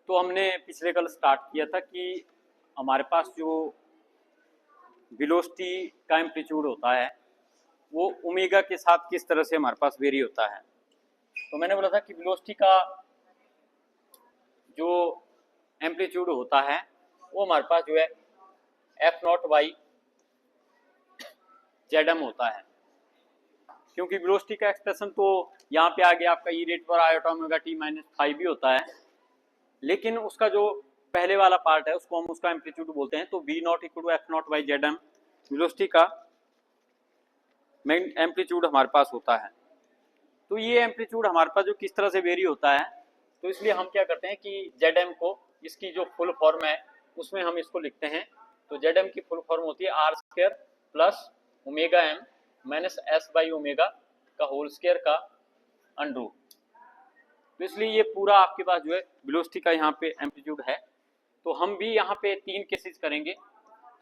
तो हमने पिछले कल स्टार्ट किया था कि हमारे पास जो वेलोसिटी का एम्पलीट्यूड होता है वो ओमेगा के साथ किस तरह से हमारे पास वेरी होता है। तो मैंने बोला था कि वेलोसिटी का जो एम्पलीट्यूड होता है वो हमारे पास जो है F naught by Z M होता है, क्योंकि वेलोसिटी का एक्सप्रेशन तो यहाँ पे आगे आपका ई रेट पर आयोटा ओमेगा टी माइनस 5 भी होता है, लेकिन उसका जो पहले वाला पार्ट है उसको हम उसका एम्पलीट्यूड बोलते हैं। तो V naught equal to F naught by Z M velocity का एम्पलीट्यूड हमारे पास होता है। तो ये एम्पलीट्यूड हमारे पास जो किस तरह से वेरी होता है, तो इसलिए हम क्या करते हैं कि जेड एम को इसकी जो फुल फॉर्म है उसमें हम इसको लिखते हैं। तो जेड एम की फुल फॉर्म होती है R square plus omega M minus S by omega का होल स्क्वायर का अंडर। तो इसलिए ये पूरा आपके पास जो है वेलोसिटी का यहाँ पे एम्पलीट्यूड है। तो हम भी यहाँ पे 3 केसेस करेंगे।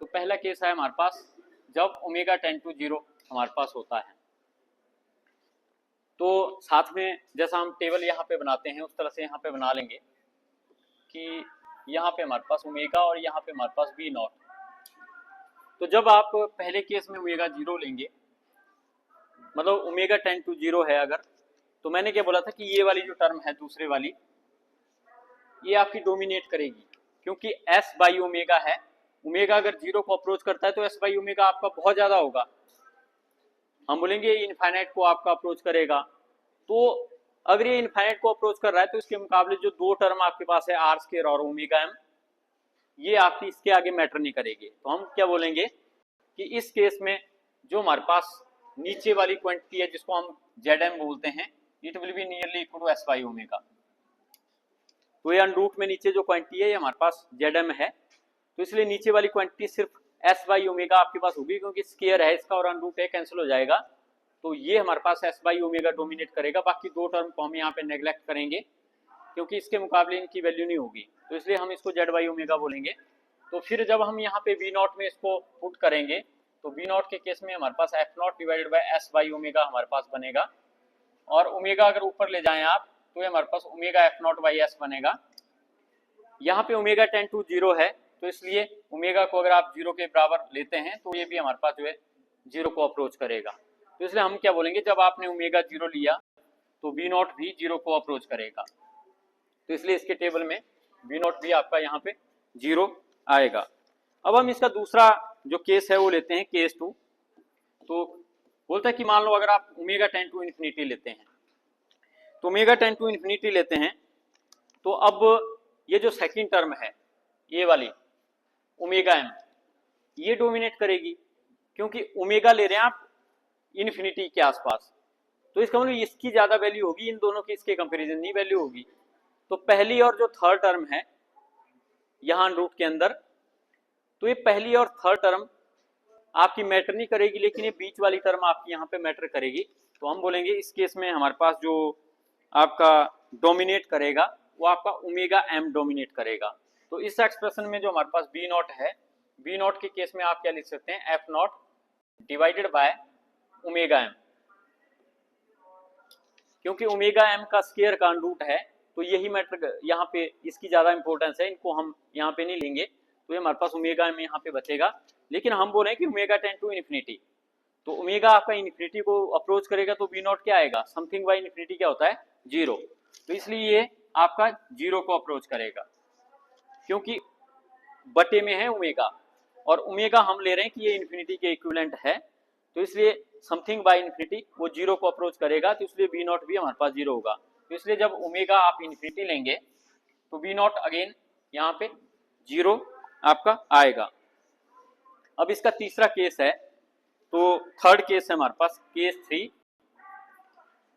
तो पहला केस है हमारे पास जब ओमेगा टेंड टू 0 हमारे पास होता है। तो साथ में जैसा हम टेबल यहाँ पे बनाते हैं उस तरह से यहाँ पे बना लेंगे कि यहाँ पे हमारे पास ओमेगा और यहाँ पे हमारे पास वी नॉट। तो जब आप पहले केस में ओमेगा 0 लेंगे, मतलब ओमेगा टेंड टू 0 है अगर, तो मैंने क्या बोला था कि ये वाली जो टर्म है दूसरे वाली ये आपकी डोमिनेट करेगी, क्योंकि एस बाई ओमेगा है। ओमेगा अगर 0 को अप्रोच करता है तो एस बाई ओमेगा आपका बहुत ज्यादा होगा, हम बोलेंगे इनफाइनाइट को आपका अप्रोच करेगा। तो अगर ये इनफाइनाइट को अप्रोच कर रहा है तो इसके मुकाबले जो 2 टर्म आपके पास है आर स्क्वायर और ओमेगा एम, ये आपकी इसके आगे मैटर नहीं करेगी। तो हम क्या बोलेंगे कि इस केस में जो हमारे पास नीचे वाली क्वांटिटी है जिसको हम जेड एम बोलते हैं, it will be nearly equal to S by omega. तो ये अनरूट में नीचे जो क्वांटिटी है ये हमारे पास जेड एम है, तो इसलिए नीचे वाली क्वांटिटी सिर्फ एस बाई ओमेगा आपके पास होगी, क्योंकि स्क्वायर है इसका और अनरूट है कैंसिल हो जाएगा। तो ये हमारे पास एस बाई ओमेगा डोमिनेट करेगा। बाकी 2 टर्म को हम यहाँ पे नेग्लेक्ट करेंगे क्योंकि इसके मुकाबले इनकी वैल्यू नहीं होगी, तो इसलिए हम इसको जेड बाई ओमेगा बोलेंगे। तो फिर जब हम यहाँ पे वी नॉट में इसको पुट करेंगे तो वी नॉट के केस में हमारे पास F naught divided by S by omega हमारे पास बनेगा, और ओमेगा अगर ऊपर ले जाएं आप तो ये हमारे पास omega F naught by S बनेगा। यहाँ पे ओमेगा टेंड टू 0 है, तो इसलिए ओमेगा को अगर आप 0 के बराबर लेते हैं तो ये भी हमारे पास जो है 0 को अप्रोच करेगा। तो इसलिए हम क्या बोलेंगे, जब आपने ओमेगा 0 लिया तो वी नॉट भी 0 को अप्रोच करेगा। तो इसलिए इसके टेबल में वी नॉट भी आपका यहाँ पे 0 आएगा। अब हम इसका दूसरा जो केस है वो लेते हैं केस 2। तो बोलता है कि मान लो अगर आप ओमेगा टेंड टू इन्फिनिटी लेते हैं, तो ओमेगा टेंड टू इन्फिनिटी लेते हैं तो अब ये जो सेकंड टर्म है ये वाली ओमेगा एम ये डोमिनेट करेगी, क्योंकि ओमेगा ले रहे हैं आप इन्फिनिटी के आसपास। तो इसका मतलब इसकी ज्यादा वैल्यू होगी, इन दोनों की इसके कंपैरिजन नहीं वैल्यू होगी। तो पहली और जो थर्ड टर्म है यहाँ रूट के अंदर, तो ये पहली और थर्ड टर्म आपकी मैटर नहीं करेगी, लेकिन ये बीच वाली टर्म आपकी यहाँ पे मैटर करेगी। तो हम बोलेंगे इस केस में हमारे पास जो आपका डोमिनेट करेगा वो आपका ओमेगा एम डोमिनेट करेगा। तो इस एक्सप्रेशन में जो हमारे पास बी नॉट है, बी नॉट के केस में आप क्या लिख सकते हैं, F naught divided by omega M, क्योंकि ओमेगा एम का स्क्वायर का रूट है तो यही मैटर यहाँ पे इसकी ज्यादा इंपॉर्टेंस है, इनको हम यहाँ पे नहीं लेंगे। तो ये हमारे पास ओमेगा एम यहाँ पे बचेगा, लेकिन हम बोले कि ओमेगा टेंड टू इन्फिनिटी, तो ओमेगा आपका इन्फिनिटी को अप्रोच करेगा तो बी नॉट क्या आएगा, समथिंग बाय इन्फिनिटी क्या होता है 0। तो इसलिए ये आपका 0 को अप्रोच करेगा, क्योंकि बटे में है ओमेगा और ओमेगा हम ले रहे हैं कि ये इन्फिनिटी के इक्विवेलेंट है, तो इसलिए समथिंग बाय इन्फिनिटी वो 0 को अप्रोच करेगा। तो इसलिए बी नॉट भी हमारे पास 0 होगा। तो इसलिए जब ओमेगा आप इन्फिनिटी लेंगे तो बी नॉट अगेन यहाँ पे 0 आपका आएगा। अब इसका तीसरा केस है, तो थर्ड केस है हमारे पास केस 3।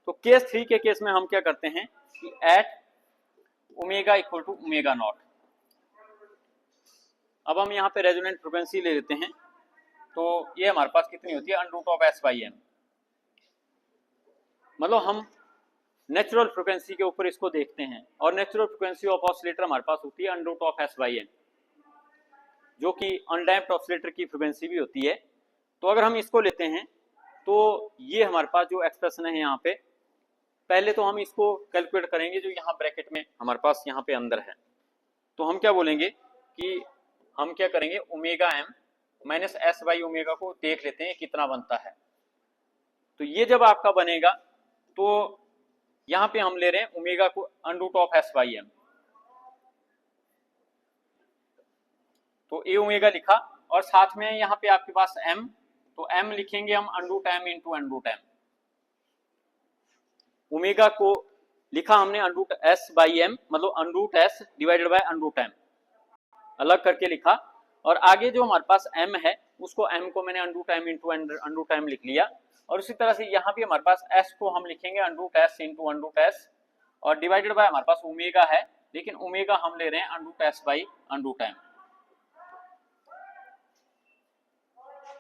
तो केस 3 के केस में हम क्या करते हैं कि at omega equal to omega naught, अब हम यहाँ पे रेजोनेंट फ्रीक्वेंसी ले लेते हैं। तो ये हमारे पास कितनी होती है, under root of S by M. मतलब हम नेचुरल फ्रीक्वेंसी के ऊपर इसको देखते हैं, और नेचुरल फ्रीक्वेंसी ऑफ ऑसिलेटर हमारे पास होती है under root of S by M, जो कि अनडैम्प्ड ऑसिलेटर की फ्रीक्वेंसी भी होती है। तो अगर हम इसको लेते हैं तो ये हमारे पास जो एक्सप्रेशन है यहाँ पे, पहले तो हम इसको कैलकुलेट करेंगे जो यहाँ ब्रैकेट में हमारे पास यहाँ पे अंदर है। तो हम क्या बोलेंगे कि हम क्या करेंगे, omega M minus S by omega को देख लेते हैं कितना बनता है। तो ये जब आपका बनेगा तो यहां पे हम ले रहे हैं ओमेगा को under root of S by M, तो ए ओमेगा लिखा और साथ में यहाँ पे आपके पास m, तो m लिखेंगे हम under root m into under root m। Omega को लिखा हमने under root s by m, मतलब under root s divided by under root m, अलग करके लिखा। और आगे जो हमारे पास m है उसको m को मैंने under root m into under root m लिख लिया। और उसी तरह से यहाँ पे हमारे पास s को हम लिखेंगे under root s into under root s, और डिवाइडेड बाय हमारे पास ओमेगा है, लेकिन ओमेगा हम ले रहे हैं under root s by under root m।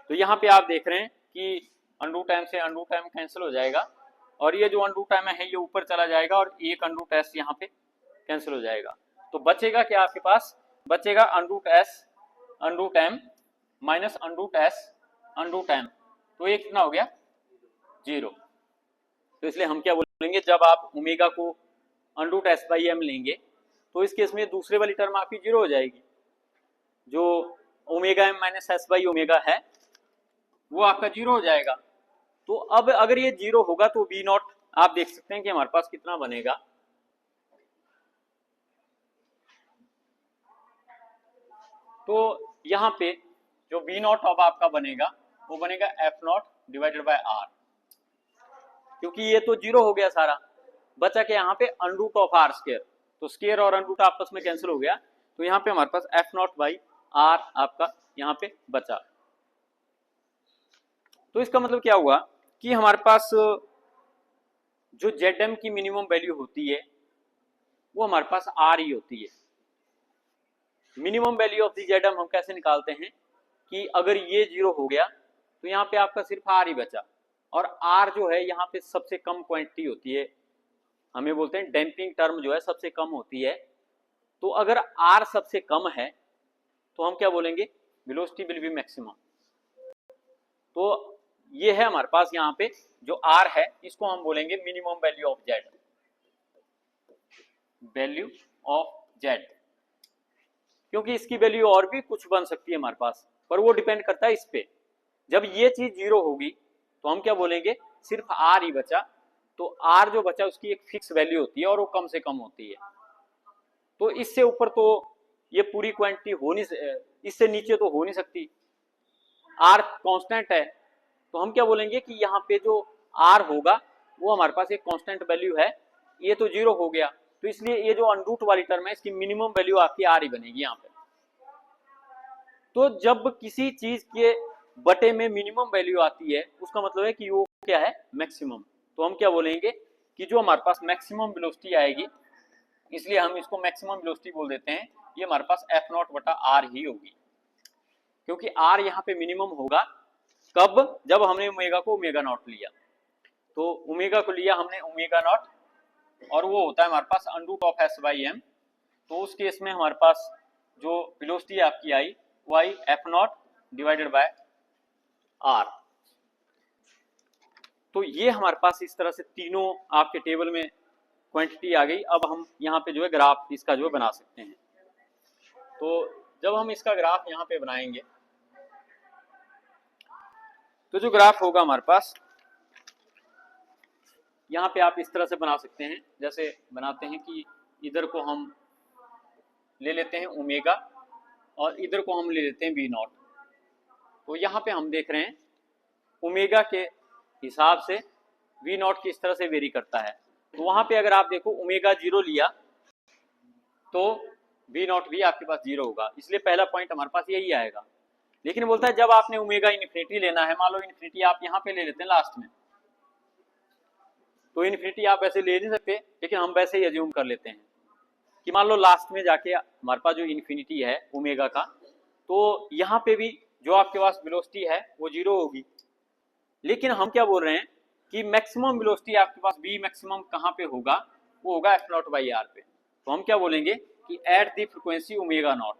तो यहाँ पे आप देख रहे हैं कि अंडर रूट m से अंडर रूट m कैंसिल हो जाएगा, और ये जो अंडर रूट m है ये ऊपर चला जाएगा, और एक अंडर रूट s यहाँ पे कैंसिल हो जाएगा। तो बचेगा क्या आपके पास, बचेगा under root s under root m minus under root s under root m, तो ये कितना हो गया 0। तो इसलिए हम क्या बोलेंगे, जब आप ओमेगा को under root s by m लेंगे तो इस केस में दूसरे वाली टर्म आपकी 0 हो जाएगी, जो omega m minus S by omega है वो आपका 0 हो जाएगा। तो अब अगर ये 0 होगा तो बी नॉट आप देख सकते हैं कि हमारे पास कितना बनेगा, तो यहाँ पे जो बी नॉट अब आपका बनेगा वो बनेगा F naught divided by R, क्योंकि ये तो 0 हो गया सारा, बचा के यहाँ पे under root of R square, तो स्क्वायर और अंडर रूट आपस में कैंसिल हो गया, तो यहाँ पे हमारे पास एफ नॉट बाई आर आपका यहाँ पे बचा। तो इसका मतलब क्या हुआ कि हमारे पास जो जेड की मिनिमम वैल्यू होती है वो हमारे पास आर ही होती है। Minimum value of the Z हम कैसे निकालते हैं कि अगर ये 0 हो गया तो यहाँ पे आपका सिर्फ आर ही बचा, और आर जो है यहाँ पे सबसे कम क्वांटिटी होती है, हमें बोलते हैं डैम्पिंग टर्म जो है सबसे कम होती है। तो अगर आर सबसे कम है तो हम क्या बोलेंगे, वेलोसिटी विल बी मैक्सिमम। तो ये है हमारे पास यहाँ पे जो आर है इसको हम बोलेंगे minimum value of Z, value of Z, क्योंकि इसकी वैल्यू और भी कुछ बन सकती है हमारे पास, पर वो डिपेंड करता है इस पे। जब ये चीज 0 होगी तो हम क्या बोलेंगे, सिर्फ आर ही बचा, तो आर जो बचा उसकी एक फिक्स वैल्यू होती है और वो कम से कम होती है। तो इससे ऊपर तो ये पूरी क्वांटिटी हो नहीं, इससे नीचे तो हो नहीं सकती, आर कांस्टेंट है, तो हम क्या बोलेंगे कि यहाँ पे जो आर होगा वो हमारे पास एक कांस्टेंट वैल्यू है, ये तो 0 हो गया, तो इसलिए ये जो अंडर रूट वाली टर्म है इसकी मिनिमम वैल्यू आपकी आर ही बनेगी यहाँ पे। तो जब किसी चीज के बटे में मिनिमम वैल्यू आती है उसका मतलब है कि वो क्या है, मैक्सिमम। तो हम क्या बोलेंगे कि जो हमारे पास मैक्सिमम वेलोसिटी आएगी, इसलिए हम इसको मैक्सिमम वेलोसिटी बोल देते हैं, ये हमारे पास एफ नॉट बटा आर ही होगी, क्योंकि आर यहाँ पे मिनिमम होगा कब, जब हमने ओमेगा को ओमेगा नॉट लिया। तो ओमेगा को लिया हमने ओमेगा नॉट, और वो होता है हमारे पास under root of S by M, तो उस केस में हमारे पास जो वेलोसिटी आपकी आई वो आई F naught divided by R. तो ये हमारे पास इस तरह से तीनों आपके टेबल में क्वांटिटी आ गई। अब हम यहाँ पे जो है ग्राफ इसका जो है बना सकते हैं। तो जब हम इसका ग्राफ यहाँ पे बनाएंगे तो जो ग्राफ होगा हमारे पास यहाँ पे आप इस तरह से बना सकते हैं, जैसे बनाते हैं कि इधर को हम ले लेते हैं ओमेगा और इधर को हम ले लेते हैं वी नॉट। तो यहाँ पे हम देख रहे हैं ओमेगा के हिसाब से वी नॉट किस तरह से वेरी करता है। तो वहां पे अगर आप देखो ओमेगा 0 लिया तो वी नॉट भी आपके पास 0 होगा, इसलिए पहला पॉइंट हमारे पास यही आएगा। लेकिन बोलता है जब आपने ओमेगा इन्फिनिटी लेना है, मान लो इन्फिनिटी आप यहाँ पे ले लेते हैं लास्ट में, तो इन्फिनिटी आप वैसे ले नहीं सकते, लेकिन हम वैसे ही अज्यूम कर लेते हैं कि मान लो लास्ट में जाके हमारे पास जो इन्फिनिटी है ओमेगा का, तो यहाँ पे भी जो आपके पास वेलोसिटी है वो 0 होगी। लेकिन हम क्या बोल रहे हैं कि मैक्सिमम वेलोसिटी आपके पास बी मैक्सिमम कहाँ पे होगा, वो होगा एफ नॉट बाई आर पे। तो हम क्या बोलेंगे कि at the frequency omega naught,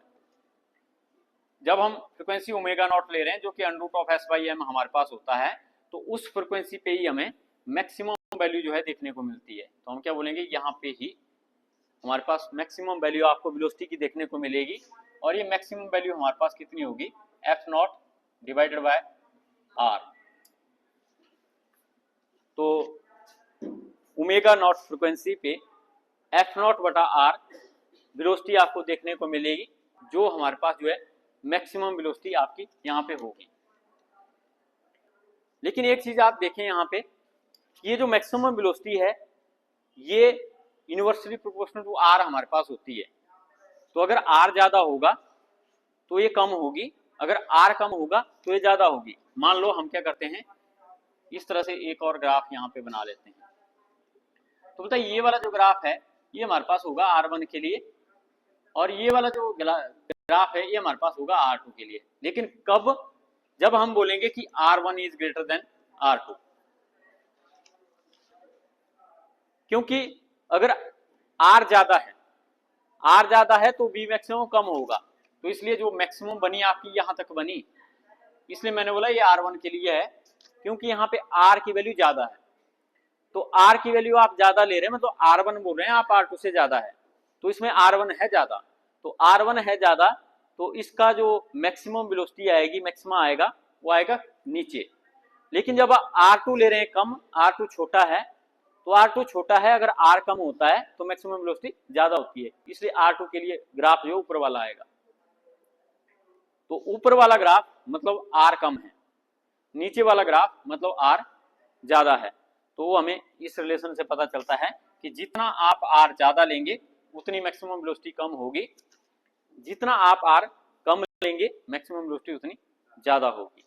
जब हम फ्रिक्वेंसी ओमेगा नॉट ले रहे हैं जो कि under root of S by M हमारे पास होता है, तो उस फ्रिक्वेंसी पे ही हमें मैक्सिमम वैल्यू जो है देखने को मिलती है। तो हम क्या बोलेंगे यहाँ पे ही हमारे पास मैक्सिमम वैल्यू आपको वेलोसिटी की देखने को मिलेगी, और ये मैक्सिमम वैल्यू हमारे पास कितनी होगी, f0 डिवाइडेड बाय r। तो ओमेगा नॉट फ्रीक्वेंसी पे f0 बटा r वेलोसिटी आपको देखने को मिलेगी, जो हमारे पास जो है मैक्सिमम वेलोसिटी आपकी यहाँ पे होगी। लेकिन एक चीज आप देखें यहाँ पे, ये जो मैक्सिमम वेलोसिटी है ये इनवर्सली प्रोपोर्शनल टू r हमारे पास होती है। तो अगर r ज्यादा होगा तो ये कम होगी, अगर r कम होगा तो ये ज्यादा होगी। मान लो हम क्या करते हैं, इस तरह से एक और ग्राफ यहाँ पे बना लेते हैं। तो बताइए ये वाला जो ग्राफ है ये हमारे पास होगा r1 के लिए, और ये वाला जो ग्राफ है ये हमारे पास होगा r2 के लिए। लेकिन कब, जब हम बोलेंगे कि r1 is greater than r2, क्योंकि अगर r ज्यादा है तो v मैक्सिमम कम होगा। तो इसलिए जो मैक्सिमम बनी आपकी यहां तक बनी, इसलिए मैंने बोला ये r1 के लिए है, क्योंकि यहाँ पे r की वैल्यू ज्यादा है। तो r की वैल्यू आप ज्यादा ले रहे हैं, मतलब r1 बोल रहे हैं आप, r2 से ज्यादा है, तो इसमें r1 है ज्यादा। तो r1 है ज्यादा, तो इसका जो मैक्सिमम वेलोसिटी आएगी, मैक्सिमम आएगा वो आएगा नीचे। लेकिन जब r2 ले रहे हैं कम, r2 छोटा है, तो r2 छोटा है, अगर r कम होता है तो मैक्सिमम वेलोसिटी ज्यादा होती है, इसलिए r2 के लिए ग्राफ जो ऊपर वाला आएगा। तो ऊपर वाला ग्राफ मतलब r कम है, नीचे वाला ग्राफ मतलब r ज्यादा है। तो हमें इस रिलेशन से पता चलता है कि जितना आप r ज्यादा लेंगे उतनी मैक्सिमम वेलोसिटी कम होगी, जितना आप r कम लेंगे मैक्सिमम वेलोसिटी उतनी ज्यादा होगी।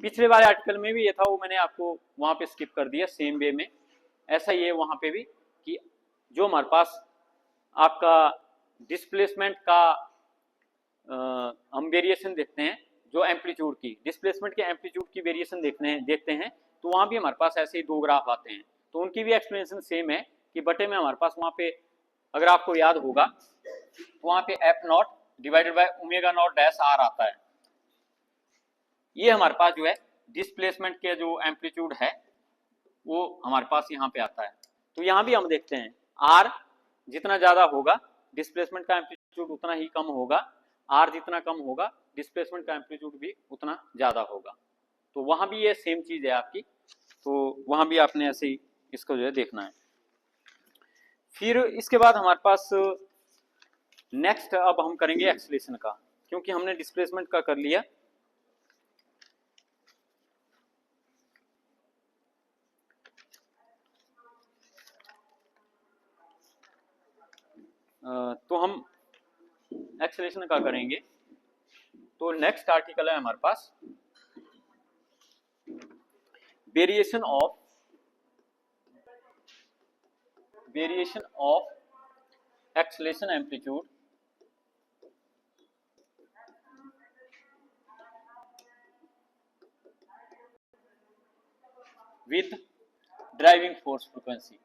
पिछले वाले आर्टिकल में भी ये था, वो मैंने आपको वहां पे स्किप कर दिया। सेम वे में ऐसा ही है वहां पे भी, कि जो हमारे पास आपका डिस्प्लेसमेंट का हम वेरिएशन देखते हैं, जो एम्पलीट्यूड की, डिस्प्लेसमेंट के एम्पलीट्यूड की वेरिएशन देखते हैं, तो वहां भी हमारे पास ऐसे ही दो ग्राफ आते हैं। तो उनकी भी एक्सप्लेनेशन सेम है कि बटे में हमारे पास वहां पे, अगर आपको याद होगा, तो वहां पे f0 divided by omega naught dash r आता है। ये हमारे पास जो है डिस्प्लेसमेंट के जो एम्पलीट्यूड है वो हमारे पास यहाँ पे आता है। तो यहाँ भी हम देखते हैं r जितना ज्यादा होगा डिस्प्लेसमेंट का एम्पलीट्यूड उतना ही कम होगा, r जितना कम होगा डिस्प्लेसमेंट का एम्पलीट्यूड भी उतना ज्यादा होगा। तो वहां भी ये सेम चीज है आपकी, तो वहां भी आपने ऐसे ही इसको जो है देखना है। फिर इसके बाद हमारे पास नेक्स्ट अब हम करेंगे एक्सेलरेशन का, क्योंकि हमने डिस्प्लेसमेंट का कर लिया। तो हम एक्सेलरेशन का करेंगे। तो नेक्स्ट आर्टिकल है हमारे पास variation of acceleration amplitude with driving force frequency.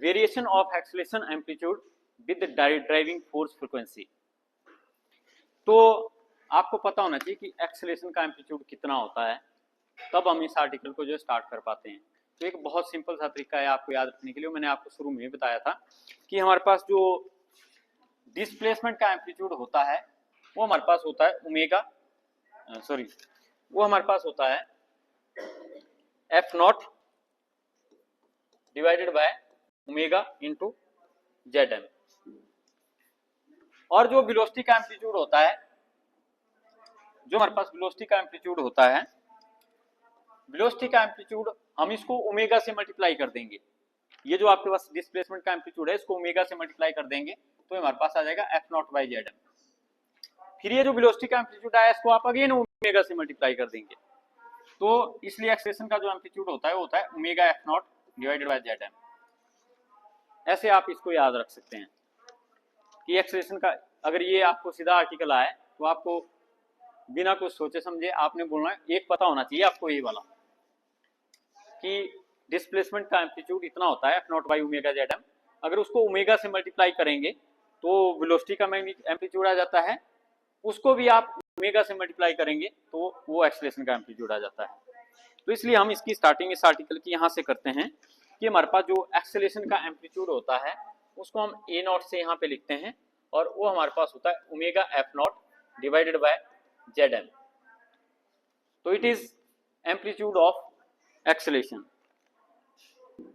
Variation of acceleration amplitude with driving force frequency. तो आपको पता होना चाहिए कि एक्सेलरेशन का एम्पलीट्यूड कितना होता है, तब हम इस आर्टिकल को जो स्टार्ट कर पाते हैं। तो एक बहुत सिंपल सा तरीका है आपको याद रखने के लिए, मैंने आपको शुरू में बताया था कि हमारे पास जो डिस्प्लेसमेंट का एम्पलीट्यूड होता है वो हमारे पास होता है वो हमारे पास होता है f0 divided by omega into ZM। और जो वेलोसिटी का एम्पलीट्यूड होता है, जो हमारे पास वेलोसिटी का एम्पलीट्यूड होता है, वेलोसिटी का एम्पलीट्यूड हम इसको ओमेगा से मल्टीप्लाई कर देंगे। ये जो आपके पास डिस्प्लेसमेंट का एम्पलीट्यूड है इसको ओमेगा से मल्टीप्लाई कर देंगे तो हमारे पास आ जाएगा f0 बाई ZM। फिर ये जो वेलोसिटी का एम्पलीट्यूड आया इसको आप अगेन ओमेगा से मल्टीप्लाई कर देंगे। तो इसलिए एक्सेलरेशन का जो एम्पलीट्यूड होता है वो होता है omega f0 divided by ZM। ऐसे आप इसको याद रख सकते हैं कि एक्सेलरेशन का, अगर ये आपको सीधा आर्टिकल आए तो आपको बिना कुछ सोचे समझे आपने बोलना है, एक पता होना चाहिए आपको ये वाला कि डिस्प्लेसमेंट का एम्पलीट्यूड इतना होता है f0 बाई ओमेगा ZM। अगर उसको ओमेगा से मल्टीप्लाई करेंगे तो वेलोसिटी का एम्पलीट्यूड आ जाता है उसको भी आप ओमेगा से मल्टीप्लाई करेंगे तो वो एक्सेलरेशन का एम्पलीट्यूड आ जाता है। तो इसलिए हम इसकी स्टार्टिंग इस आर्टिकल की यहाँ से करते हैं कि हमारे पास जो एक्सेलरेशन का एम्पलीट्यूड होता है उसको हम ए नॉट से यहाँ पे लिखते हैं और वो हमारे पास होता है omega F naught divided by Z M. तो it is amplitude of acceleration.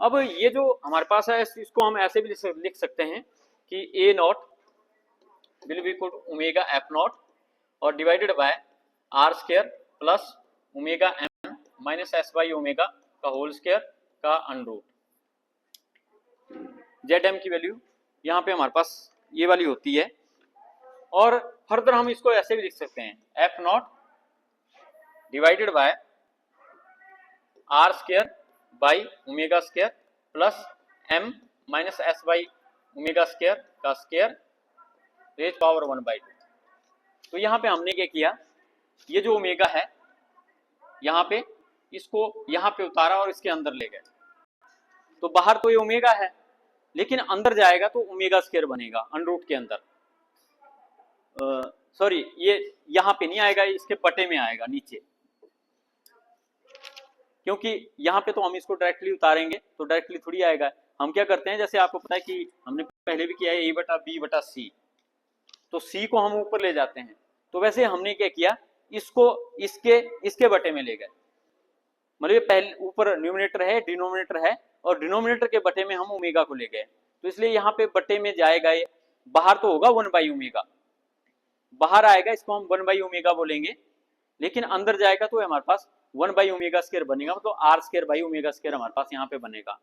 अब ये जो हमारे पास है इसको हम ऐसे भी लिख सकते हैं कि A naught will be equal to omega F naught और divided by R square plus omega M minus S by omega का होल स्क्वायर का अंडरूट। जेड एम की वैल्यू यहाँ पे हमारे पास ये वाली होती है और फर्दर हम इसको ऐसे भी लिख सकते हैं F naught divided by R square by omega square plus M minus S by omega square का स्क्वायर रेज पावर 1/2। तो यहाँ पे हमने क्या किया, ये जो ओमेगा है यहाँ पे इसको यहाँ पे उतारा और इसके अंदर ले गए। तो बाहर तो ये ओमेगा है लेकिन अंदर जाएगा तो ओमेगा स्क्वायर बनेगा अंडरूट के अंदर। सॉरी ये यहाँ पे नहीं आएगा, इसके पटे में आएगा नीचे, क्योंकि यहाँ पे तो हम इसको डायरेक्टली उतारेंगे तो डायरेक्टली थोड़ी आएगा। हम क्या करते हैं, जैसे आपको पता है कि हमने पहले भी किया है ए बटा बी बटा सी, तो सी को हम ऊपर ले जाते हैं। तो वैसे हमने क्या किया, इसको इसके बटे में ले गए। मतलब पहले ऊपर न्यूमिनेटर है डिनोमिनेटर है और डिनोमिनेटर के बटे में हम ओमेगा को ले गए। तो इसलिए यहाँ पे बटे में जाएगा, ये बाहर तो होगा 1 ओमेगा, बाहर आएगा इसको हम 1 ओमेगा बोलेंगे, लेकिन अंदर जाएगा तो हमारे पास 1 ओमेगा स्क्वायर बनेगा, तो R square by omega square हमारे पास यहाँ पे बनेगा।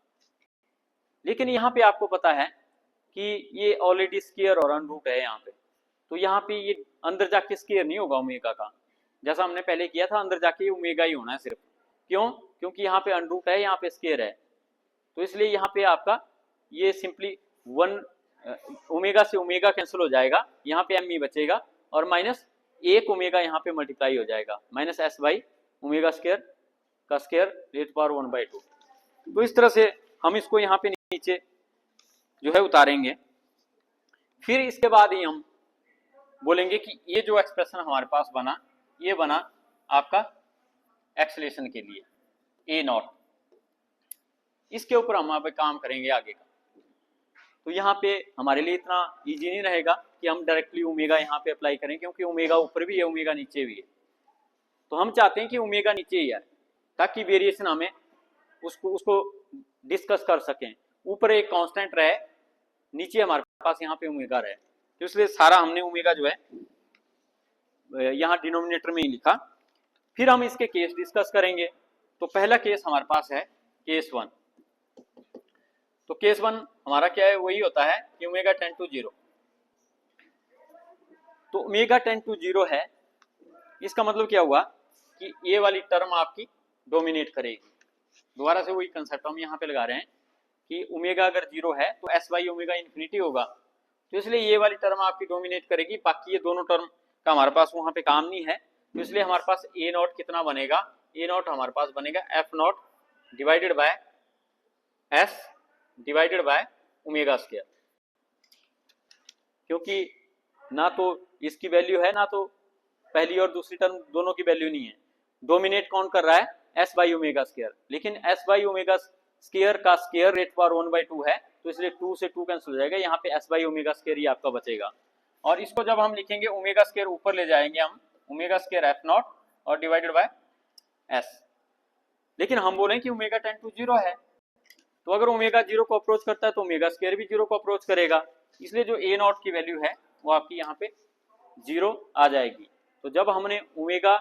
लेकिन यहाँ पे आपको पता है कि ये ऑलरेडी स्क्वायर और अनरूट है यहाँ पे, तो यहाँ पे ये अंदर जाके स्क्वायर नहीं होगा ओमेगा का, जैसा हमने पहले किया था अंदर जाके ओमेगा ही होना है सिर्फ। क्यों? क्योंकि यहाँ पे अनरूट है, यहाँ पे स्क्वायर है, तो इसलिए यहाँ पे आपका ये सिंपली 1 ओमेगा से ओमेगा कैंसिल हो जाएगा, यहाँ पे एम ही बचेगा और माइनस 1 ओमेगा यहाँ पे मल्टीप्लाई हो जाएगा minus S by omega square का स्क्वायर रेज पावर 1/2। तो इस तरह से हम इसको यहाँ पे नीचे जो है उतारेंगे। फिर इसके बाद ही हम बोलेंगे कि ये जो एक्सप्रेशन हमारे पास बना, ये बना आपका एक्सेलरेशन के लिए ए नॉट। इसके ऊपर हम यहाँ पे काम करेंगे आगे का। तो यहाँ पे हमारे लिए इतना इजी नहीं रहेगा कि हम डायरेक्टली ओमेगा यहाँ पे अप्लाई करें, क्योंकि ओमेगा ऊपर भी है ओमेगा नीचे भी है। तो हम चाहते हैं कि ओमेगा नीचे ही आए ताकि वेरिएशन हमें उसको डिस्कस कर सकें। ऊपर एक कांस्टेंट रहे, नीचे हमारे पास यहाँ पे ओमेगा रहे, तो इसलिए सारा हमने ओमेगा जो है यहाँ डिनोमिनेटर में ही लिखा। फिर हम इसके केस डिस्कस करेंगे। तो पहला केस हमारे पास है केस 1। तो केस 1 हमारा क्या है, वही होता है कि ओमेगा टेंड टू 0। तो ओमेगा टेंड टू 0 है, इसका मतलब क्या हुआ कि ये वाली टर्म आपकी डोमिनेट करेगी। दोबारा से वही कंसेप्ट हम यहाँ पे लगा रहे हैं कि ओमेगा अगर 0 है तो एस बाई ओमेगा इन्फिनिटी होगा, तो इसलिए ये वाली टर्म आपकी डोमिनेट करेगी, बाकी ये दोनों टर्म का हमारे पास वहाँ पे काम नहीं है। तो इसलिए हमारे पास ए नॉट कितना बनेगा, ए नॉट हमारे पास बनेगा F naught divided by S divided by omega square, क्योंकि ना तो इसकी वैल्यू है ना तो पहली और दूसरी टर्म दोनों की वैल्यू नहीं है। डोमिनेट कौन कर रहा है, एस बाई ओमेगा स्क्वायर, लेकिन एस बाई ओमेगा स्क्वायर का स्क्वायर रेट पावर 1/2 है, तो इसलिए 2 से 2 कैंसिल हो जाएगा, यहाँ पे एस बाई ओमेगा स्क्वायर ही आपका बचेगा। और इसको जब हम लिखेंगे ओमेगा स्क्वायर ऊपर ले जाएंगे हम, ओमेगा स्क्वायर एफ नॉट और डिवाइडेड बाय एस। लेकिन हम बोलें कि ओमेगा टेंड टू 0 है, तो अगर ओमेगा 0 को अप्रोच करता है तो ओमेगा स्क्वायर भी 0 को अप्रोच करेगा, इसलिए जो ए नॉट की वैल्यू है वो आपकी यहाँ पे 0 आ जाएगी। तो जब हमने ओमेगा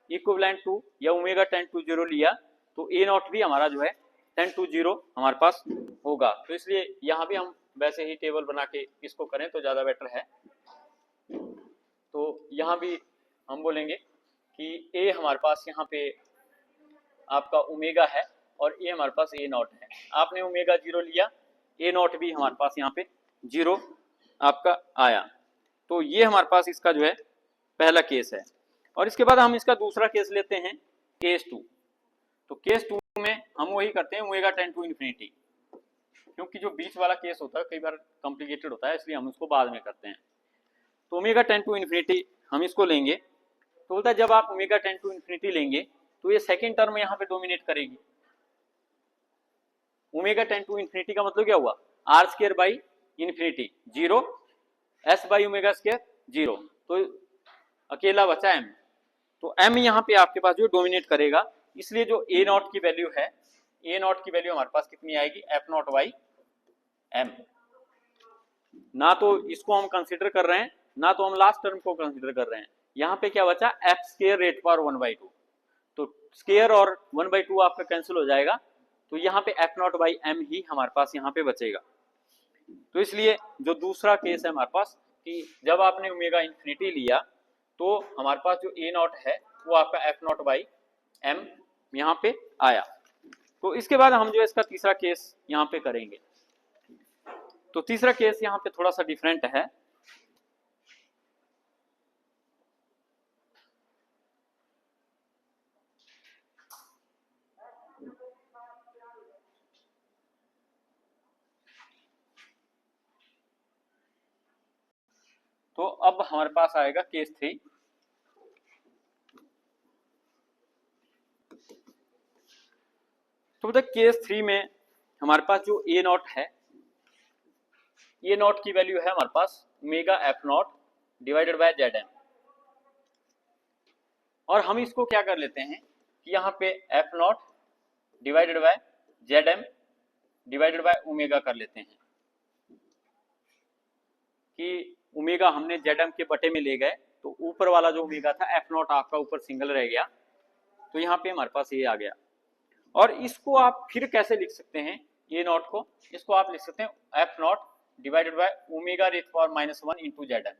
इक्विवेलेंट टू या ओमेगा टेंड टू 0 लिया तो ए नॉट भी हमारा जो है टेंड टू 0 हमारे पास होगा। तो इसलिए यहाँ भी हम वैसे ही टेबल बना के इसको करें तो ज़्यादा बेटर है। तो यहाँ भी हम बोलेंगे कि ए हमारे पास यहाँ पे आपका ओमेगा है और ए हमारे पास ए नॉट है। आपने ओमेगा 0 लिया, ए नॉट भी हमारे पास यहाँ पे 0 आपका आया। तो ये हमारे पास इसका जो है पहला केस है। और इसके बाद हम इसका दूसरा केस लेते हैं केस 2। तो केस 2 में हम वही करते हैं ओमेगा टेंड टू इन्फिनिटी, क्योंकि जो बीच वाला केस होता है कई बार कॉम्प्लिकेटेड होता है, इसलिए हम उसको बाद में करते हैं। तो ओमेगा टेंड टू इन्फिनिटी हम इसको लेंगे तो बोलता है जब आप ओमेगा टेंड टू इन्फिनिटी लेंगे तो ये सेकेंड टर्म यहाँ पे डोमिनेट करेगी। ओमेगा टेंड टू इन्फिनिटी का मतलब क्या हुआ, R square by infinity 0, S by omega square 0, तो अकेला बचा एम। तो एम यहाँ पे आपके पास जो डोमिनेट करेगा, इसलिए जो ए नॉट की वैल्यू है, ए नॉट की वैल्यू हमारे पास कितनी आएगी, एफ नॉट बाई एम। ना तो इसको हम कंसिडर कर रहे हैं, ना तो हम लास्ट टर्म को कंसिडर कर रहे हैं। यहाँ पे क्या बचा, एफ स्क्वायर रेट पावर 1/2, तो स्क्वायर और 1/2 आपका कैंसिल हो जाएगा, तो यहाँ पे एफ नॉट बाई एम ही हमारे पास यहाँ पे बचेगा। तो इसलिए जो दूसरा केस है हमारे पास कि जब आपने ओमेगा इन्फिनिटी लिया तो हमारे पास जो ए नॉट है वो आपका एफ नॉट बाई एम यहाँ पे आया। तो इसके बाद हम जो है इसका तीसरा केस यहाँ पे करेंगे। तो तीसरा केस यहाँ पे थोड़ा सा डिफरेंट है। तो अब हमारे पास आएगा केस 3। तो केस 3 में हमारे पास जो ए नॉट है, ए नॉट की वैल्यू है हमारे पास omega F naught divided by Z M, और हम इसको क्या कर लेते हैं कि यहाँ पे F naught divided by Z M divided by omega कर लेते हैं कि ओमेगा हमने जेड एम के बटे में ले गए, तो ऊपर वाला जो ओमेगा था एफ नॉट आपका ऊपर सिंगल रह गया, तो यहाँ पे हमारे पास ये आ गया। और इसको आप फिर कैसे लिख सकते हैं, ए नॉट को, इसको आप लिख सकते हैं F naught divided by omega raise power -1 into Z M.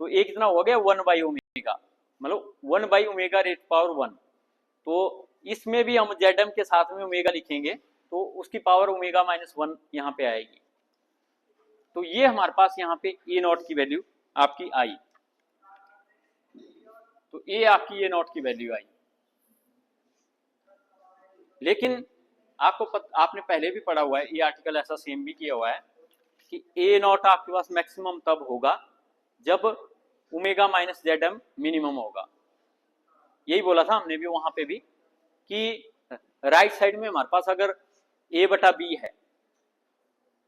तो एक कितना हो गया 1 बाई ओमेगा, मतलब 1 बाई ओमेगा रेट पावर 1। तो इसमें भी हम जेड एम के साथ में ओमेगा लिखेंगे तो उसकी पावर ओमेगा -1 यहाँ पे आएगी। तो ये हमारे पास यहाँ पे ए नॉट की वैल्यू आपकी आई। तो ए आपकी ए नॉट की वैल्यू आई। लेकिन आपने पहले भी पढ़ा हुआ है, ये आर्टिकल ऐसा सेम भी किया हुआ है कि ए नॉट आपके पास मैक्सिमम तब होगा जब omega minus Z M minimum होगा। यही बोला था हमने भी वहां पे भी कि राइट साइड में हमारे पास अगर ए बटा बी है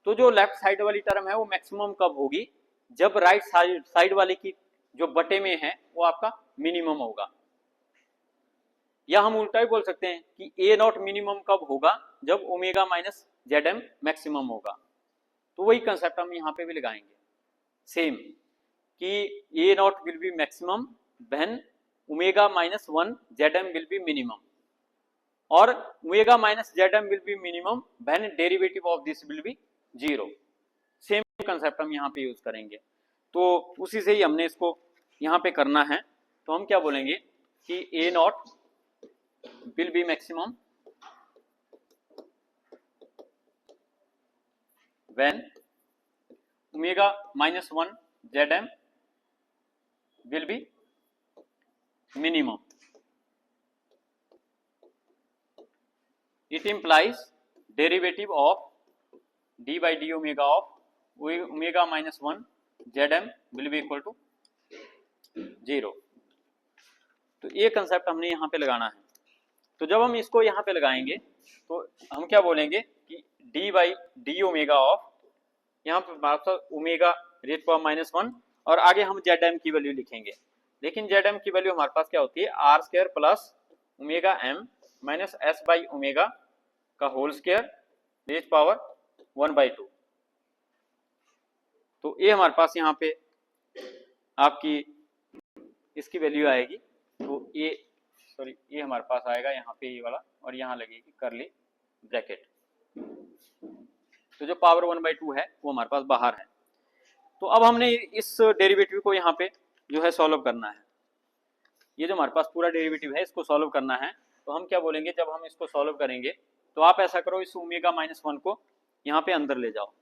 तो जो लेफ्ट साइड वाली टर्म है वो मैक्सिमम कब होगी, जब राइट साइड वाले की जो बटे में है वो आपका मिनिमम होगा। या हम उल्टा भी बोल सकते हैं कि ए नॉट मिनिमम कब होगा, जब omega minus Z M maximum होगा। तो वही कंसेप्ट हम यहाँ पे भी लगाएंगे सेम कि A naught will be maximum when omega -1 Z M will be minimum, और omega minus Z M will be minimum when derivative of this will be 0। Same concept हम यहाँ पे यूज करेंगे। तो उसी से ही हमने इसको यहाँ पे करना है। तो हम क्या बोलेंगे कि A not will be maximum when omega -1 Zm will be minimum. It implies derivative of d by d omega of omega -1 Zm will be equal to 0। तो ये कंसेप्ट हमने यहाँ पे लगाना है। तो जब हम इसको यहाँ पे लगाएंगे तो हम क्या बोलेंगे कि d by D omega of, यहाँ पे ओमेगा रेट पावर -1, और आगे हम जेड एम की वैल्यू लिखेंगे। लेकिन जेड एम की वैल्यू हमारे पास क्या होती है, R square plus omega M minus S by omega का होल स्क्वायर रेट पावर 1/2। तो ये हमारे पास यहाँ पे आपकी इसकी वैल्यू आएगी। तो ये हमारे पास आएगा यहाँ पे ये वाला, और यहाँ लगेगी करली ब्रैकेट। तो जो पावर 1/2 है वो हमारे पास बाहर है। तो अब हमने इस डेरिवेटिव को यहाँ पे जो है सॉल्व करना है। ये जो हमारे पास पूरा डेरिवेटिव है इसको सॉल्व करना है। तो हम क्या बोलेंगे, जब हम इसको सॉल्व करेंगे तो आप ऐसा करो, इस ओमेगा -1 को यहाँ पे अंदर ले जाओ।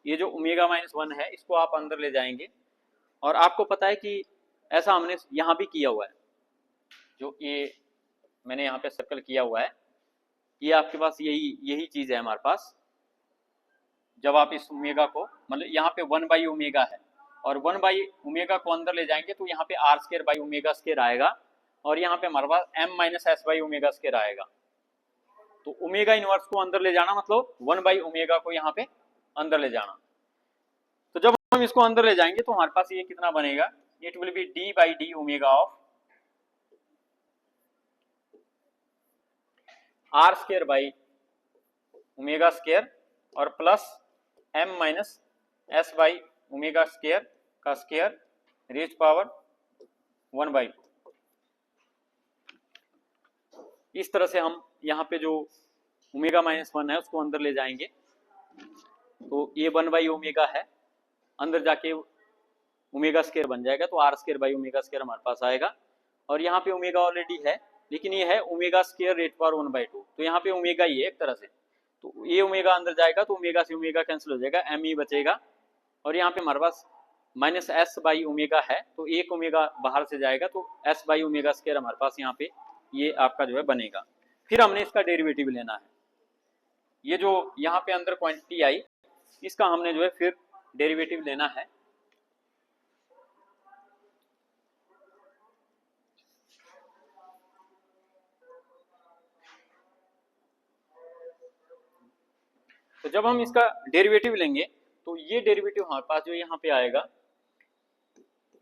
ये जो ओमेगा -1 है इसको आप अंदर ले जाएंगे, और आपको पता है कि ऐसा हमने यहाँ भी किया हुआ है। जो ये मैंने यहाँ पे सर्कल किया हुआ है, ये आपके पास यही चीज है हमारे पास। जब आप इस ओमेगा को, मतलब यहाँ पे 1 बाई ओमेगा है, और 1/ओमेगा को अंदर ले जाएंगे तो यहाँ पे r²/ओमेगा² आएगा और यहाँ पे हमारे पास m-s/ओमेगा² आएगा। तो ओमेगा इनवर्स को अंदर ले जाना मतलब 1/ओमेगा को यहाँ पे अंदर ले जाना। तो जब हम इसको अंदर ले जाएंगे तो हमारे पास ये कितना बनेगा, it will be d/d omega of r²/ओमेगा² और प्लस m-s/ओमेगा² का स्क्वायर रेज पावर 1/2। इस तरह से हम यहाँ पे जो ओमेगा-1 है उसको अंदर ले जाएंगे तो ये 1/ओमेगा है, अंदर जाके ओमेगा² बन जाएगा तो r²/ओमेगा² हमारे पास आएगा। और यहाँ पे ओमेगा ऑलरेडी है लेकिन ये है ओमेगा² रेज पावर 1/2, तो यहाँ पे ओमेगा ही है एक तरह से। तो ये ओमेगा अंदर जाएगा तो ओमेगा से ओमेगा कैंसिल हो जाएगा, m ही बचेगा। और यहाँ पे हमारे पास -s/ओमेगा है तो एक ओमेगा बाहर से जाएगा तो s/ओमेगा² हमारे पास यहाँ पे ये आपका जो है बनेगा। फिर हमने इसका डेरिवेटिव लेना है, ये जो यहाँ पे अंदर क्वांटिटी आई इसका हमने जो है फिर डेरिवेटिव लेना है। तो जब हम इसका डेरिवेटिव लेंगे तो ये डेरिवेटिव हमारे पास जो यहाँ पे आएगा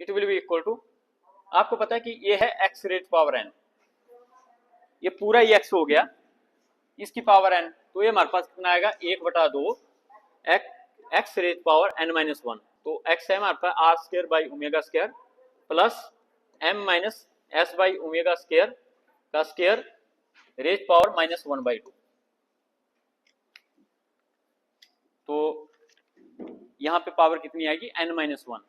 it will be equal to, आपको पता है कि ये है x रेज पावर n, ये पूरा ही x हो गया, इसकी पावर n, तो ये हमारे पास कितना आएगा 1/2 x रेज पावर n-1। तो x है हमारे पास r²/ओमेगा² प्लस m-s/ओमेगा² का स्क्वायर रेज पावर -1/2। तो यहाँ पे पावर कितनी आएगी n-1,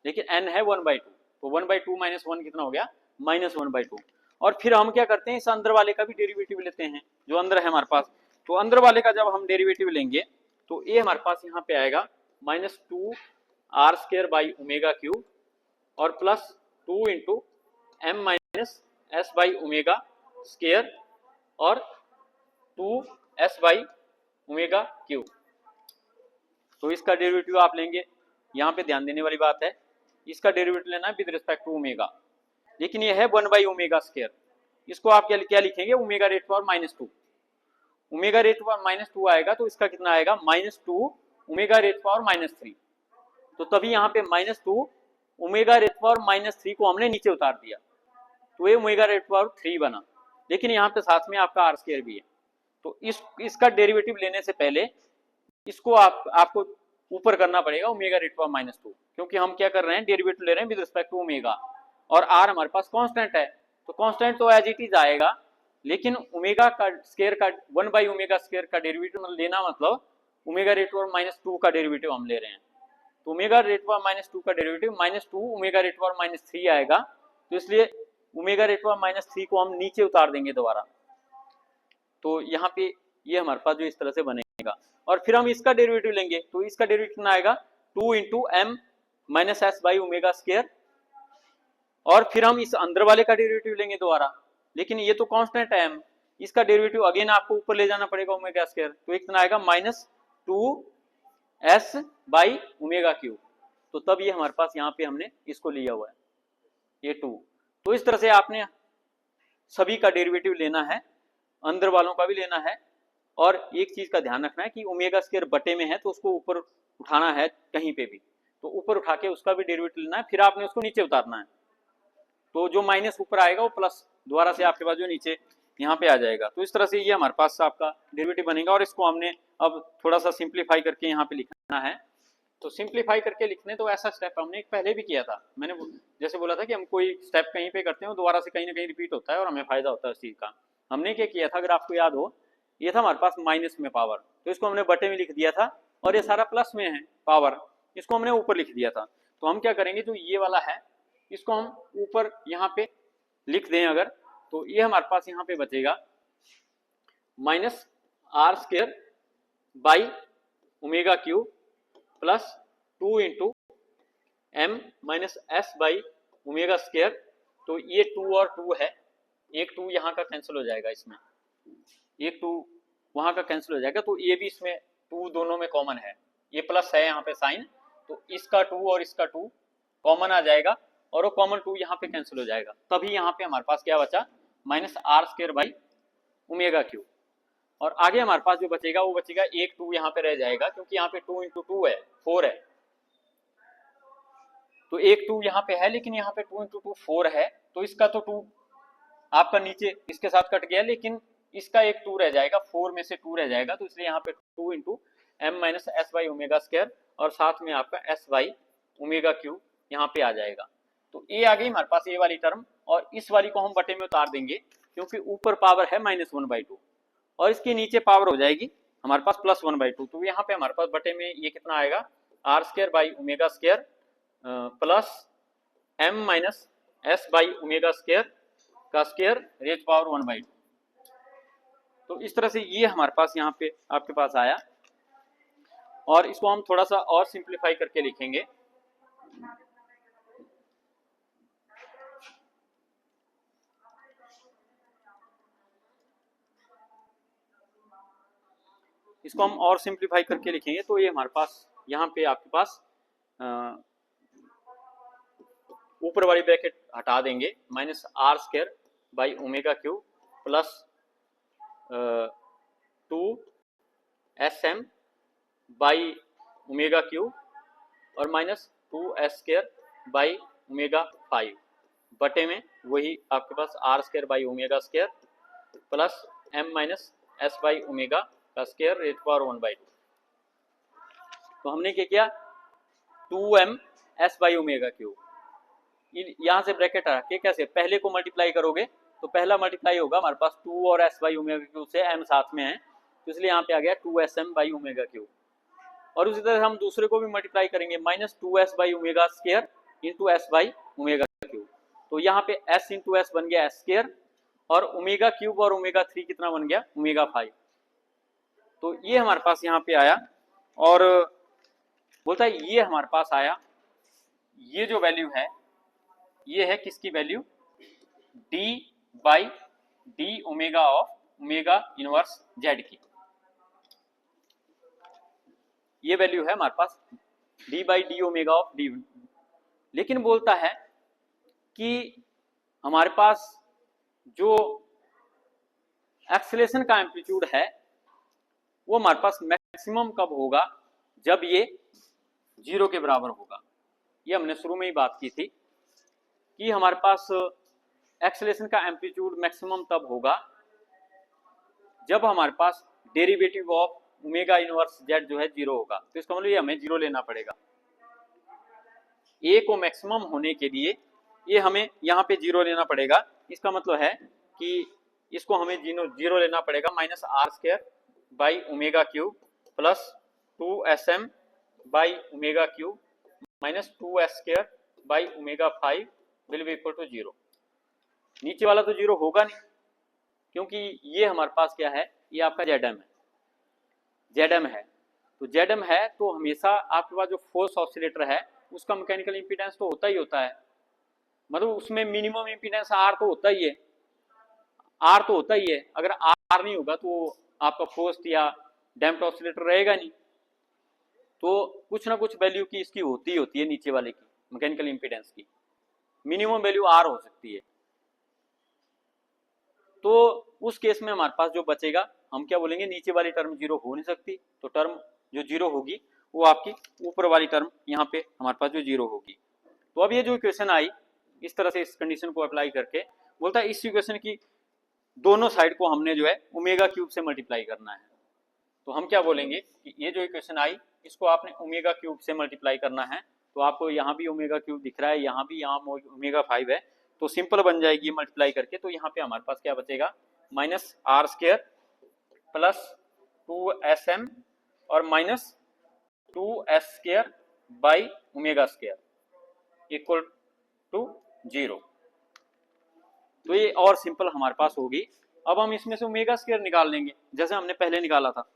लेकिन n है 1/2 तो 1/2 - 1 कितना हो गया -1/2। और फिर हम क्या करते हैं, इस अंदर वाले का भी डेरिवेटिव लेते हैं जो अंदर है हमारे पास। तो अंदर वाले का जब हम डेरिवेटिव लेंगे तो ये हमारे पास यहाँ पे आएगा -2r²/ओमेगा³ और प्लस 2 × m-s/ओमेगा² और 2s/ओमेगा³। तो इसका डेरिवेटिव आप लेंगे, यहाँ पे ध्यान देने वाली बात है इसका डेरिवेटिव लेना है विद रिस्पेक्ट टू ओमेगा, लेकिन ये है 1/ओमेगा²। इसको आप क्या लिखेंगे, omega raise power -2, omega raise power -2 आएगा तो इसका कितना आएगा -2 ओमेगा रेट पावर -3। तो तभी यहाँ पे -2 ओमेगा रेट पावर -3 को हमने नीचे उतार दिया तो ये ओमेगा रेट पावर 3 बना, लेकिन यहाँ पे साथ में आपका r² भी है। तो इसका डेरिवेटिव लेने से पहले इसको आपको ऊपर करना पड़ेगा ओमेगा रेट पावर -2, क्योंकि हम क्या कर रहे हैं डेरिवेटिव ले रहे हैं विद रिस्पेक्ट टू ओमेगा और r हमारे पास कांस्टेंट है। तो कांस्टेंट तो एज इट इज आएगा, लेकिन ओमेगा का स्क्वायर का 1/ओमेगा² का डेरिवेटिव लेना मतलब ओमेगा रेट पावर -2 का डेरिवेटिव हम ले रहे हैं। तो ओमेगा रेट पावर -2 का डेरिवेटिव -2 ओमेगा रेट पावर -3 आएगा, तो इसलिए ओमेगा रेट पावर -3 को हम नीचे उतार देंगे दोबारा। तो यहाँ पे ये हमारे पास जो इस तरह से बनेगा और फिर हम इसका डेरिवेटिव लेंगे तो इसका डेरिवेटिव कितना आएगा 2 × m-s/ओमेगा² और फिर हम इस अंदर वाले का डेरिवेटिव लेंगे दोबारा, लेकिन ये तो कांस्टेंट है m, इसका डेरिवेटिव अगेन आपको ऊपर ले जाना पड़ेगा ओमेगा², तो एक कितना आएगा -2s/ओमेगा³। तो तब ये हमारे पास यहाँ पे हमने इसको लिया हुआ है ये 2। तो इस तरह से आपने सभी का डेरिवेटिव लेना है, अंदर वालों का भी लेना है। और एक चीज का ध्यान रखना है कि ओमेगा² बटे में है तो उसको ऊपर उठाना है कहीं पे भी, तो ऊपर उठा के उसका भी डेरिवेटिव लेना है, फिर आपने उसको नीचे उतारना है। तो जो माइनस ऊपर आएगा वो प्लस दोबारा से आपके पास जो नीचे यहाँ पे आ जाएगा। तो इस तरह से ये हमारे पास आपका डेरिवेटिव बनेगा और इसको हमने अब थोड़ा सा सिंप्लीफाई करके यहाँ पे लिखना है। तो सिंप्लीफाई करके लिखने तो ऐसा स्टेप हमने पहले भी किया था, मैंने जैसे बोला था कि हम कोई स्टेप कहीं पे करते हैं दोबारा से कहीं ना कहीं रिपीट होता है और हमें फायदा होता है उस चीज का। हमने क्या किया था, अगर आपको याद हो, ये था हमारे पास माइनस में पावर, तो इसको हमने बटे में लिख दिया था और ये सारा प्लस में है पावर, इसको हमने ऊपर लिख दिया था। तो हम क्या करेंगे, जो ये वाला है इसको हम ऊपर यहाँ पे लिख दें अगर, तो ये हमारे पास यहाँ पे बचेगा -r² प्लस 2 × m-s/ओमेगा²। तो ये 2 और 2 है, एक 2 यहाँ का कैंसिल हो जाएगा, इसमें एक 2 वहां का कैंसिल हो जाएगा, तो ये भी इसमें 2 दोनों में कॉमन है, ये प्लस है यहाँ पे साइन, तो इसका 2 और इसका 2 कॉमन आ जाएगा और वो कॉमन 2 यहाँ पे कैंसिल हो जाएगा, तभी यहाँ पे हमारे पास क्या बचा, minus R square by omega Q. और आगे हमारे पास जो बचेगा वो बचेगा एक 2 यहाँ पे रह जाएगा, क्योंकि यहाँ पे 2 इंटू 2 है 4 है, तो एक 2 यहाँ पे है, लेकिन यहाँ पे 2 इंटू 2 4 है, तो इसका तो 2 आपका नीचे इसके साथ कट गया, लेकिन इसका एक 2 रह जाएगा, 4 में से 2 रह जाएगा, तो इसलिए यहाँ पे 2 into M minus S by omega square और साथ में आपका एस बाई ओमेगा क्यू यहाँ पे आ जाएगा। तो ये आ गई हमारे पास ये वाली टर्म, और इस वाली को हम बटे में उतार देंगे क्योंकि ऊपर पावर है -1/2 और इसके नीचे पावर हो जाएगी हमारे पास +1/2, तो यहाँ पे हमारे पास बटे में ये कितना आएगा, R square by omega square plus M minus S by omega square का स्क्वायर रेज पावर 1/2। तो इस तरह से ये हमारे पास यहाँ पे आपके पास आया, और इसको हम थोड़ा सा और सिंप्लीफाई करके लिखेंगे। इसको हम और सिंप्लीफाई करके लिखेंगे, तो ये हमारे पास यहाँ पे आपके पास ऊपर वाली ब्रैकेट हटा देंगे, minus R square by omega Q plus 2 S M by omega Q और minus 2 S square by omega 5 बटे में वही आपके पास R square by omega square plus M minus S by omega का स्क्वायर रेज पावर 1/2। तो हमने क्या किया, 2m s by omega Q, यहाँ से ब्रैकेट हटा के कैसे पहले को मल्टीप्लाई करोगे तो पहला मल्टीप्लाई होगा हमारे पास 2 और s बाई ओमेगा क्यू से, m साथ में है तो इसलिए यहाँ पे आ गया 2sm बाई ओमेगा क्यू। और उसी तरह हम दूसरे को भी मल्टीप्लाई करेंगे, -2s by omega square into s by omega Q, तो यहाँ पे s इंटू एस बन गया s स्क्वायर और ओमेगा क्यूब और ओमेगा 3 कितना बन गया, ओमेगा 5। तो ये हमारे पास यहाँ पे आया और बोलता है ये हमारे पास आया, ये जो वैल्यू है ये है किसकी value, d by D omega of omega inverse Z की, ये वैल्यू है हमारे पास d by D omega of D. लेकिन बोलता है कि हमारे पास जो एक्सेलेरेशन का एम्पलीट्यूड है वो हमारे पास मैक्सिमम कब होगा, जब ये 0 के बराबर होगा। ये हमने शुरू में ही बात की थी कि हमारे पास एक्सेलेरेशन का एम्पलीट्यूड मैक्सिमम तब होगा जब हमारे पास derivative of omega inverse Z जो है 0 होगा। तो इसका मतलब ये हमें 0 लेना पड़ेगा, ए को मैक्सिमम होने के लिए ये हमें यहाँ पे 0 लेना पड़ेगा। इसका मतलब है कि इसको हमें 0 लेना पड़ेगा, minus R square by omega cube plus 2sm by omega cube minus 2s square by omega 5 will be equal to 0। नीचे वाला तो 0 होगा नहीं, क्योंकि ये हमारे पास क्या है, ये आपका जेडएम है, जेडएम है। तो जेडएम है तो हमेशा आपके पास जो फोर्स ऑसिलेटर है उसका मैकेनिकल इंपीडेंस तो होता ही होता है, मतलब उसमें मिनिमम इंपीडेंस आर तो होता ही है, आर तो होता ही है। अगर आर नहीं होगा तो आपका फोर्स्ड या डैम्प्ड ऑसिलेटर रहेगा नहीं। तो कुछ ना कुछ वैल्यू की इसकी होती ही होती है, नीचे वाले की मैकेनिकल इंपीडेंस की मिनिमम वैल्यू आर हो सकती है। तो उस केस में हमारे पास जो बचेगा हम क्या बोलेंगे, नीचे वाली टर्म 0 हो नहीं सकती, तो टर्म जो 0 होगी वो आपकी ऊपर वाली टर्म यहाँ पे हमारे पास जो 0 होगी। तो अब ये जो इक्वेशन आई इस तरह से इस कंडीशन को अप्लाई करके बोलता है इस इक्वेशन की दोनों साइड को हमने जो है ओमेगा क्यूब से मल्टीप्लाई करना है। तो हम क्या बोलेंगे कि ये जो इक्वेशन आई इसको आपने ओमेगा क्यूब से मल्टीप्लाई करना है। तो आपको यहाँ भी ओमेगा क्यूब दिख रहा है, यहाँ भी, यहाँ ओमेगा 5 है, तो सिंपल बन जाएगी मल्टीप्लाई करके। तो यहाँ पे हमारे पास क्या बचेगा, minus R square plus 2sm और minus 2s square by omega square equal to 0। तो ये और सिंपल हमारे पास होगी। अब हम इसमें से ओमेगा स्क्वायर निकाल लेंगे जैसे हमने पहले निकाला था।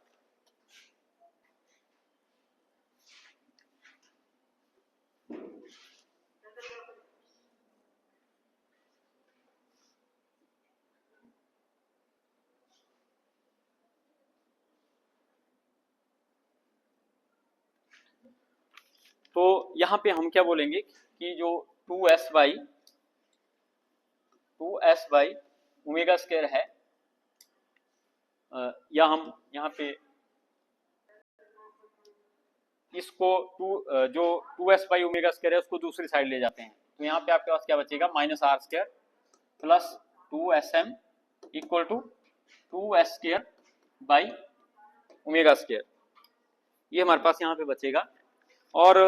तो यहाँ पे हम क्या बोलेंगे कि जो 2s बाई ओमेगा स्क्वायर है, या हम यहाँ पे इसको जो 2s बाई ओमेगा स्क्वायर है उसको दूसरी साइड ले जाते हैं, तो यहाँ पे आपके पास क्या बचेगा, minus R square plus 2sm equal to 2s square by omega square, ये हमारे पास यहाँ पे बचेगा। और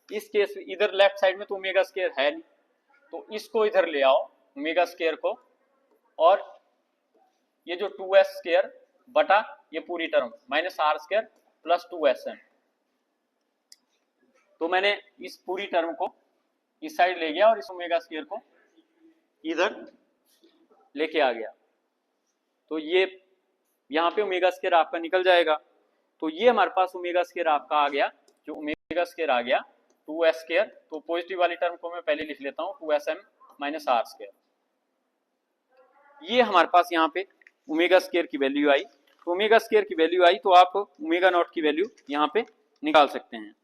इस केस इधर लेफ्ट साइड में तो ओमेगा स्क्वायर है नहीं, तो इसको इधर ले आओ ओमेगा स्क्वायर को, और ये जो 2s स्क्वायर बटा ये पूरी term minus R square plus 2sm, तो मैंने इस पूरी टर्म को इस साइड ले गया और इस ओमेगा स्क्वायर को इधर लेके आ गया, तो ये यहाँ पे ओमेगा स्क्वायर आपका निकल जाएगा। तो ये हमारे पास ओमेगा स्क्वायर आपका आ गया, जो ओमेगा स्क्वायर आ गया 2s स्क्वायर, तो पॉजिटिव वाली टर्म को मैं पहले लिख लेता हूँ 2sm माइनस आर स्क्वायर, ये हमारे पास यहाँ पे ओमेगा स्क्वायर की वैल्यू आई। तो ओमेगा स्क्वायर की वैल्यू आई तो आप ओमेगा नॉट की वैल्यू यहाँ पे निकाल सकते हैं।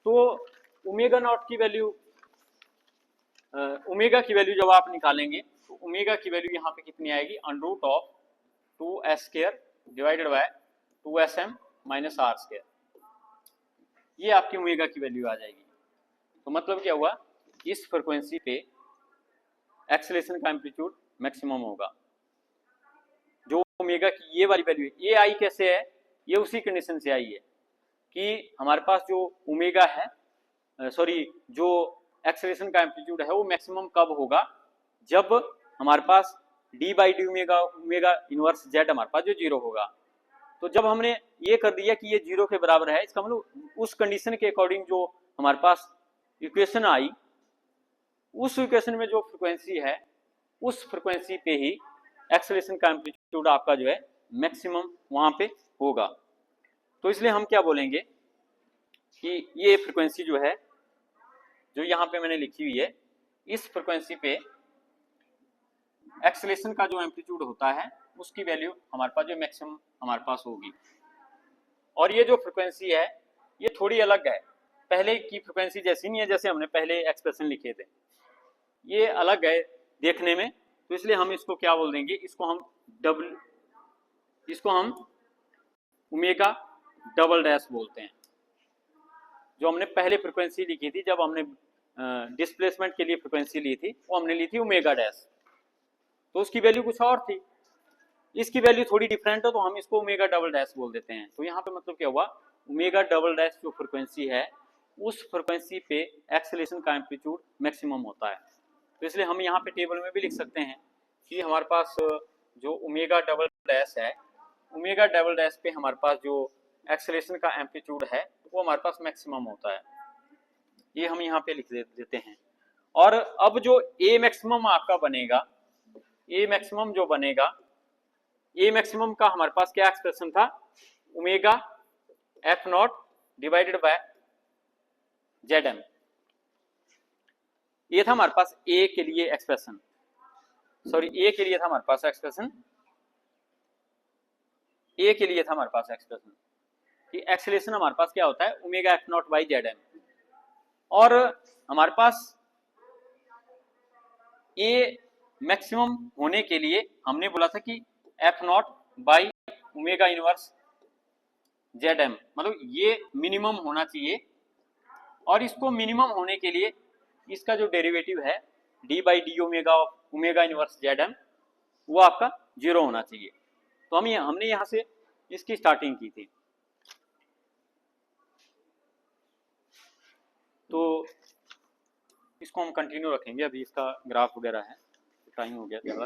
तो ओमेगा नॉट की वैल्यू, ओमेगा की वैल्यू जब आप निकालेंगे तो ओमेगा की वैल्यू यहाँ पे कितनी आएगी, under root of 2s square divided by 2sm minus R square, ये आपकी ओमेगा की वैल्यू आ जाएगी। तो मतलब क्या हुआ, इस फ्रीक्वेंसी पे एक्सेलरेशन का एम्पलीट्यूड मैक्सिमम होगा। जो ओमेगा की ये वाली वैल्यू है, ये आई कैसे है, ये उसी कंडीशन से आई है कि हमारे पास जो ओमेगा है, जो एक्सेलरेशन का एम्पलीट्यूड है वो मैक्सिमम कब होगा, जब हमारे पास D by D omega inverse Z हमारे पास जो जीरो होगा। तो जब हमने ये कर दिया कि ये जीरो के बराबर है, इसका मतलब उस कंडीशन के अकॉर्डिंग जो हमारे पास इक्वेशन आई, उस इक्वेशन में जो फ्रीक्वेंसी है उस फ्रीक्वेंसी पे ही एक्सेलरेशन का एम्पलीट्यूड आपका जो है मैक्सिमम वहां पे होगा। तो इसलिए हम क्या बोलेंगे कि ये फ्रीक्वेंसी जो है, जो यहाँ पे मैंने लिखी हुई है, इस फ्रीक्वेंसी पे एक्सेलरेशन का जो एम्पलीट्यूड होता है उसकी वैल्यू हमारे पास जो मैक्सिमम हमारे पास होगी। और ये जो फ्रीक्वेंसी है ये थोड़ी अलग है, पहले की फ्रीक्वेंसी जैसी नहीं है जैसे हमने पहले एक्सप्रेशन लिखे थे, ये अलग है देखने में। तो इसलिए हम इसको क्या बोल देंगे, इसको हम ओमेगा डबल डैश बोलते हैं। जो हमने पहले फ्रीक्वेंसी लिखी थी, जब हमने डिस्प्लेसमेंट के लिए फ्रीक्वेंसी ली थी, वो हमने ली थी ओमेगा डैश, तो उसकी वैल्यू कुछ और थी, इसकी वैल्यू थोड़ी डिफरेंट हो तो हम इसको ओमेगा डबल डैश बोल देते हैं। तो यहाँ पे मतलब क्या हुआ, ओमेगा डबल डैश जो फ्रीक्वेंसी है उस फ्रीक्वेंसी पे एक्सेलरेशन का एम्पलीट्यूड मैक्सिमम होता है। तो इसलिए हम यहाँ पे टेबल में भी लिख सकते हैं कि हमारे पास जो ओमेगा डबल डैश है, ओमेगा डबल डैश पे हमारे पास जो एक्सेलरेशन का एम्पलीट्यूड है वो हमारे पास मैक्सिमम होता है, ये हम यहाँ पे लिख देते हैं। और अब जो ए मैक्सिमम आपका बनेगा, ए मैक्सिमम जो बनेगा, ए मैक्सिमम का हमारे पास क्या एक्सप्रेशन था, omega F naught divided by Z M, ये था हमारे पास ए के लिए एक्सप्रेशन, ए के लिए था हमारे पास एक्सप्रेशन, ए के लिए था हमारे पास एक्सप्रेशन कि एक्सेलरेशन हमारे पास क्या होता है, omega F naught by Z M. और हमारे पास ए मैक्सिमम होने के लिए हमने बोला था कि F naught by omega inverse Z M, मतलब ये मिनिमम होना चाहिए। और इसको मिनिमम होने के लिए इसका जो डेरिवेटिव है D by D omega inverse Z M, वो आपका जीरो होना चाहिए। तो हमने यहाँ से इसकी स्टार्टिंग की थी। तो इसको हम कंटिन्यू रखेंगे, अभी इसका ग्राफ वगैरह है, टाइम हो गया ज़्यादा।